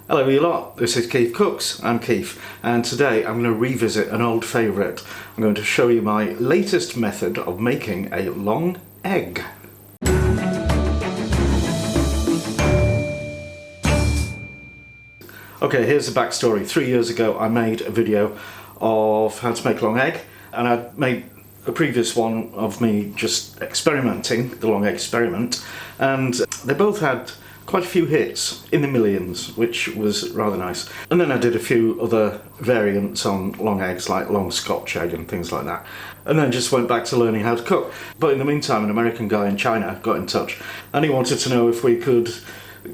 Hello you lot, this is KeefCooks, I'm Keef, and today I'm going to revisit an old favourite. I'm going to show you my latest method of making a long egg. Okay, here's the backstory. 3 years ago I made a video of how to make a long egg, and I made a previous one of me just experimenting, the long egg experiment, and they both had quite a few hits, in the millions, which was rather nice. And then I did a few other variants on long eggs, like long Scotch egg and things like that. And then just went back to learning how to cook. But in the meantime, an American guy in China got in touch, and he wanted to know if we could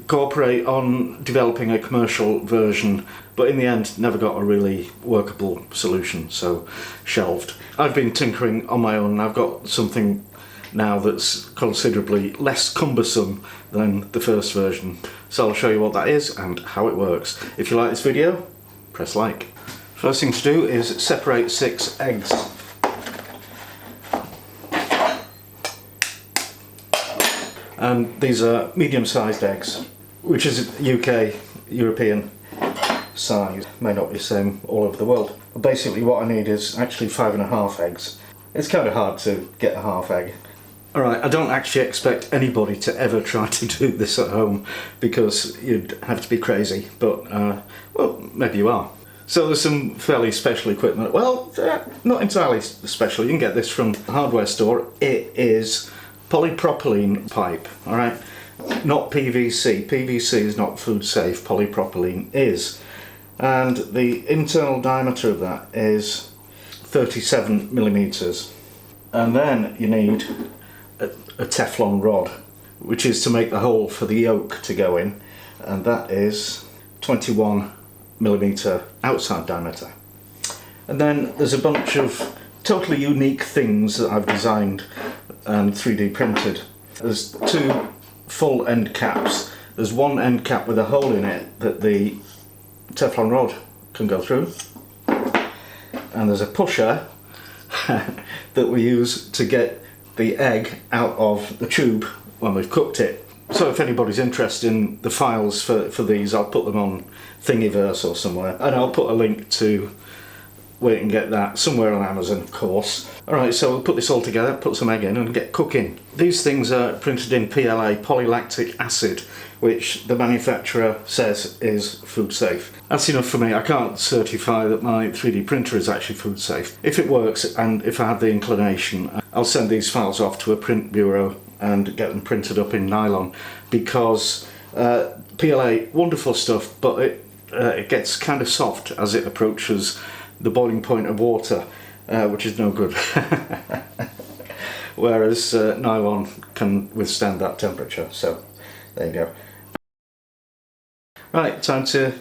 cooperate on developing a commercial version, but in the end never got a really workable solution, so shelved. I've been tinkering on my own. I've got something now that's considerably less cumbersome than the first version, so I'll show you what that is and how it works. If you like this video, press like. First thing to do is separate 6 eggs. And these are medium-sized eggs, which is UK, European size. May not be the same all over the world. But basically what I need is actually 5.5 eggs. It's kind of hard to get a half egg. Alright, I don't actually expect anybody to ever try to do this at home because you'd have to be crazy, but well, maybe you are. So there's some fairly special equipment. Well, not entirely special. You can get this from the hardware store. It is polypropylene pipe, alright? Not PVC. PVC is not food safe, polypropylene is. And the internal diameter of that is 37 millimeters. And then you need a Teflon rod, which is to make the hole for the yolk to go in, and that is 21 millimeter outside diameter. And then there's a bunch of totally unique things that I've designed and 3D printed. There's 2 full end caps. There's one end cap with a hole in it that the Teflon rod can go through, and there's a pusher that we use to get the egg out of the tube when we've cooked it. So if anybody's interested in the files for these, I'll put them on Thingiverse or somewhere, and I'll put a link to where you can get that somewhere on Amazon, of course. Alright, so we'll put this all together, put some egg in and get cooking. These things are printed in PLA, polylactic acid, which the manufacturer says is food safe. That's enough for me. I can't certify that my 3D printer is actually food safe. If it works, and if I have the inclination, I'll send these files off to a print bureau and get them printed up in nylon, because PLA, wonderful stuff, but it gets kind of soft as it approaches the boiling point of water, which is no good. Whereas nylon can withstand that temperature, so there you go. Right, time to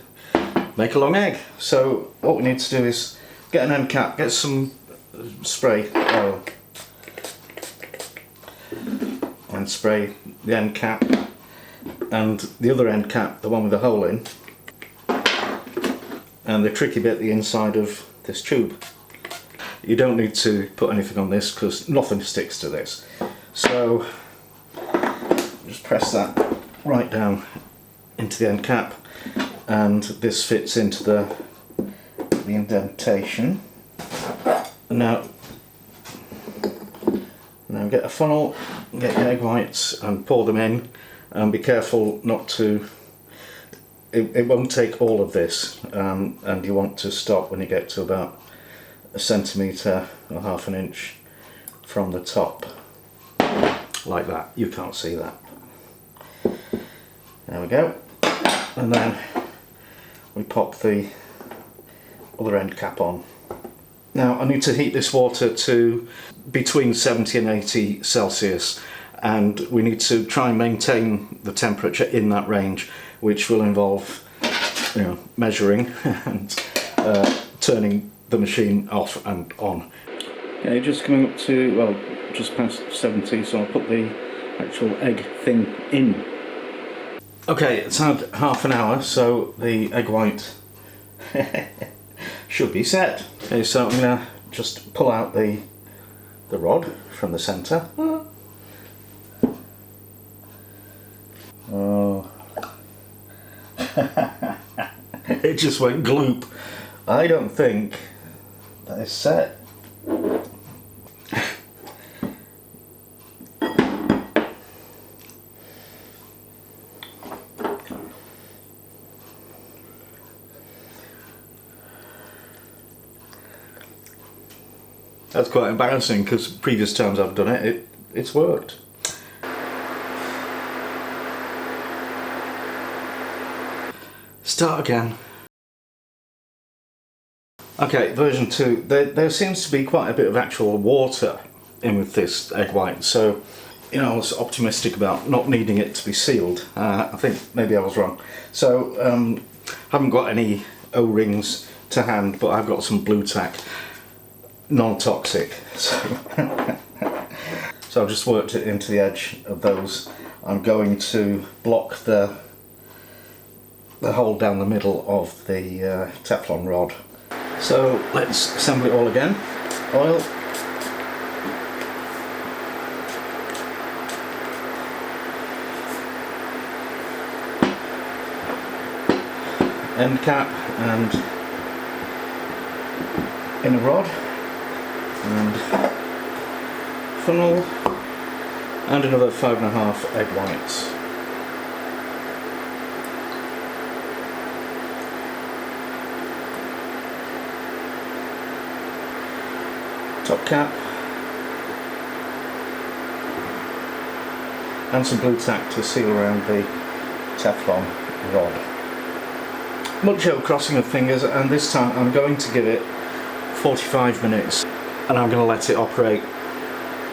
make a long egg. So what we need to do is get an end cap, get some spray oil, and spray the end cap and the other end cap, the one with the hole in, and the tricky bit, the inside of this tube. You don't need to put anything on this because nothing sticks to this. So just press that right down into the end cap, and this fits into the indentation. Now get a funnel, get your egg whites and pour them in, and be careful not to, it won't take all of this, and you want to stop when you get to about 1 centimetre or ½ an inch from the top, like that. You can't see that. There we go. And then we pop the other end cap on. Now I need to heat this water to between 70 and 80 Celsius, and we need to try and maintain the temperature in that range, which will involve, you know, measuring and turning the machine off and on. Okay, just coming up to, well, just past 70, so I'll put the actual egg thing in. Okay, it's had ½ an hour, so the egg white should be set. Okay, so I'm going to just pull out the rod from the centre. Oh. It just went gloop. I don't think that is set. That's quite embarrassing because previous times I've done it, it's worked. Start again. Okay, version 2. There seems to be quite a bit of actual water in with this egg white, so you know, I was optimistic about not needing it to be sealed. I think maybe I was wrong. So, haven't got any O-rings to hand, but I've got some blue tack, non-toxic. So I've just worked it into the edge of those. I'm going to block the hole down the middle of the Teflon rod. So let's assemble it all again. Oil. End cap and inner rod and funnel and another 5.5 egg whites. Top cap and some blue tack to seal around the Teflon rod. Much crossing of fingers, and this time I'm going to give it 45 minutes and I'm going to let it operate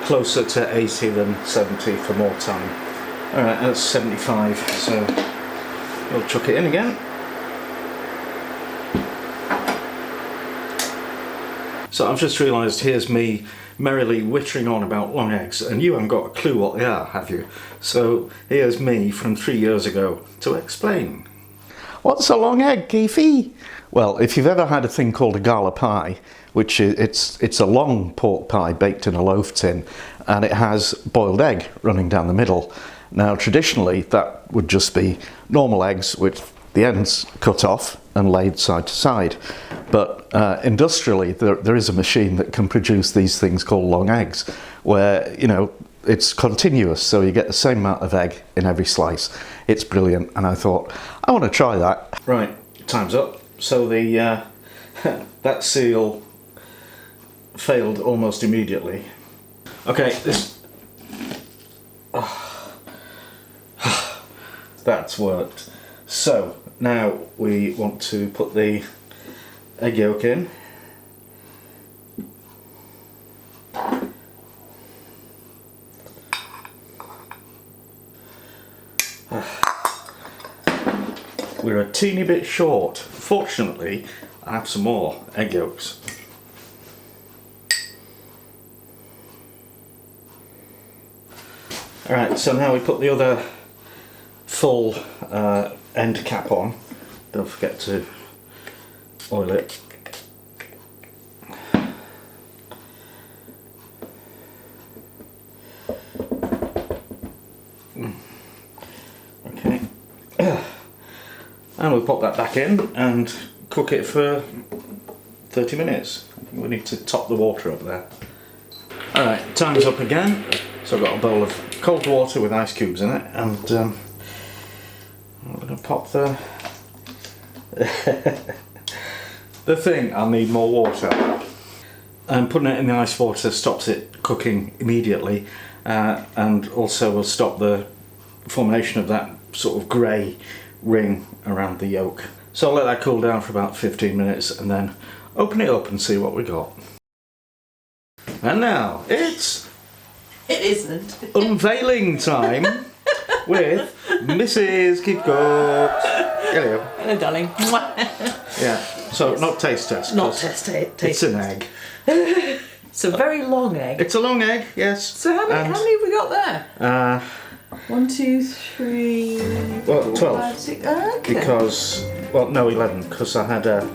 closer to 80 than 70 for more time. Alright, that's 75, so we'll chuck it in again. So I've just realised here's me merrily wittering on about long eggs, and you haven't got a clue what they are, have you? So here's me from 3 years ago to explain. What's a long egg, Keefie? Well, if you've ever had a thing called a Gala Pie, which it's a long pork pie baked in a loaf tin, and it has boiled egg running down the middle. Now traditionally that would just be normal eggs with the ends cut off and laid side to side, but industrially there is a machine that can produce these things called long eggs, where, you know, it's continuous, so you get the same amount of egg in every slice. It's brilliant, and I thought, I want to try that. Right, time's up. So the that seal failed almost immediately. Okay, this that's worked. So now we want to put the egg yolk in. We're a teeny bit short. Fortunately, I have some more egg yolks. Alright, so now we put the other full end cap on. Don't forget to oil it. Okay. And we'll pop that back in and cook it for 30 minutes. We need to top the water up there. Alright, time's up again. So I've got a bowl of cold water with ice cubes in it, and I'm going to pop the the thing. I'll need more water. And putting it in the ice water stops it cooking immediately, and also will stop the formation of that sort of grey ring around the yolk. So I'll let that cool down for about 15 minutes and then open it up and see what we got. And now it's... It isn't. Unveiling time with Mrs. KeefCooks. Hello. Hello, darling. Yeah, so not taste test. Not taste It's an egg. It's a very long egg. It's a long egg, yes. So how many have we got there? 1, 2, 3, Well, 4, 12. 5, 6. Okay. Because, well, no, 11, because I had a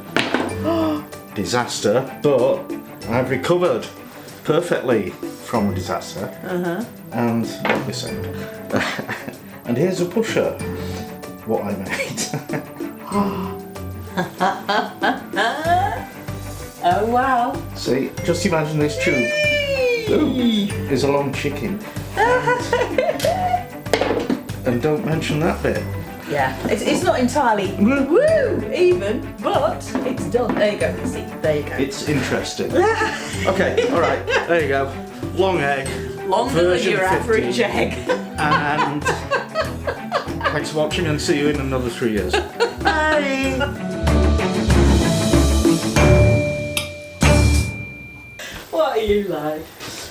disaster, but I've recovered perfectly from the disaster. And this end. And here's a pusher, what I made. Oh wow. See, just imagine this tube. Is a long chicken. And don't mention that bit. Yeah, it's not entirely woo even, but it's done. There you go. See, there you go. It's interesting. Okay, all right. There you go. Long egg. Longer than version your 50. average egg. And thanks for watching, and see you in another 3 years. Bye. What are you like?